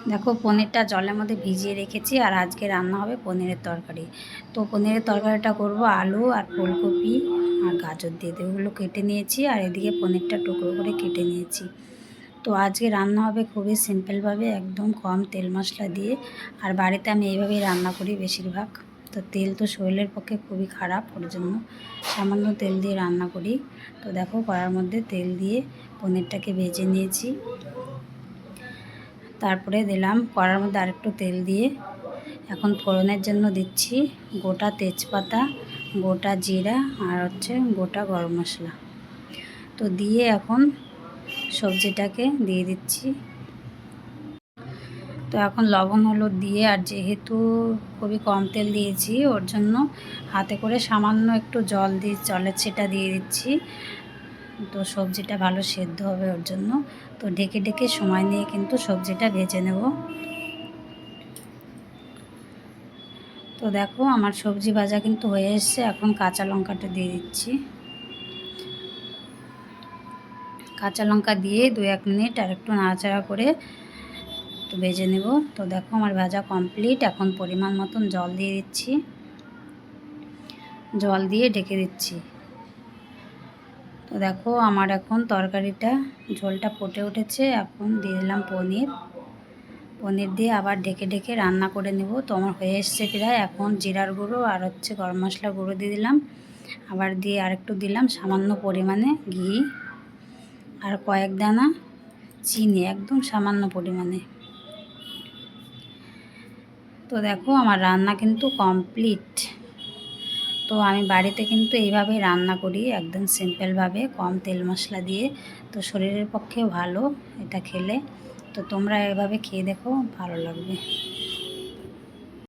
দেখো পনিরটা জলের মধ্যে ভিজিয়ে রেখেছি, আর আজকে রান্না হবে পনিরের তরকারি। তো পনিরের তরকারিটা করব আলু আর ফুলকপি আর গাজর দিয়ে, ওগুলো কেটে নিয়েছি, আর এদিকে পনিরটা টুকরো করে কেটে নিয়েছি। তো আজকে রান্না হবে খুবই সিম্পলভাবে, একদম কম তেল মশলা দিয়ে। আর বাড়িতে আমি এইভাবেই রান্না করি বেশিরভাগ। তো তেল তো শরীরের পক্ষে খুবই খারাপ, ওর জন্য সামান্য তেল দিয়ে রান্না করি। তো দেখো কড়ার মধ্যে তেল দিয়ে পনিরটাকে ভেজে নিয়েছি। তারপরে দিলাম কড়ার মধ্যে আরেকটু তেল দিয়ে, এখন ফোড়নের জন্য দিচ্ছি গোটা তেজপাতা, গোটা জিরা আর গোটা গরম মশলা। তো দিয়ে এখন সবজিটাকে দিয়ে দিচ্ছি। তো এখন লবণ হলুদ দিয়ে, আর যেহেতু খুবই কম তেল দিয়েছি ওর জন্য হাতে করে সামান্য একটু জলের ছিটা দিয়ে দিচ্ছি। তো সবজিটা ভালো সেদ্ধ হবে ওর জন্য। তো ঢেকে ঢেকে সময় নিয়ে কিন্তু সবজিটা ভেজে নেব। তো দেখো আমার সবজি ভাজা কিন্তু হয়ে এসছে। এখন কাঁচা লঙ্কাটা দিয়ে দিচ্ছি। কাঁচা লঙ্কা দিয়ে 2-1 মিনিট আর একটু নাড়াচাড়া করে একটু ভেজে নেব। তো দেখো আমার ভাজা কমপ্লিট। এখন পরিমাণ মতন জল দিয়ে দিচ্ছি, জল দিয়ে ঢেকে দিচ্ছি। তো দেখো আমার এখন তরকারিটা ঝোলটা ফুটে উঠেছে। এখন দিয়ে দিলাম পনির দিয়ে আবার ঢেকে ঢেকে রান্না করে নেব। তো আমার হয়ে এসছে প্রায়। এখন জিরার গুঁড়ো আর গরম মশলা গুঁড়ো দিয়ে দিলাম, আবার দিয়ে আরেকটু দিলাম সামান্য পরিমাণে ঘি আর কয়েক দানা চিনি, একদম সামান্য পরিমাণে। তো দেখো আমার রান্না কিন্তু কমপ্লিট। তো আমি বাড়িতে কিন্তু এইভাবেই রান্না করি, একদম সিম্পলভাবে, কম তেল মশলা দিয়ে। তো শরীরের পক্ষেও ভালো এটা খেলে। তো তোমরা এভাবে খেয়ে দেখো, ভালো লাগবে।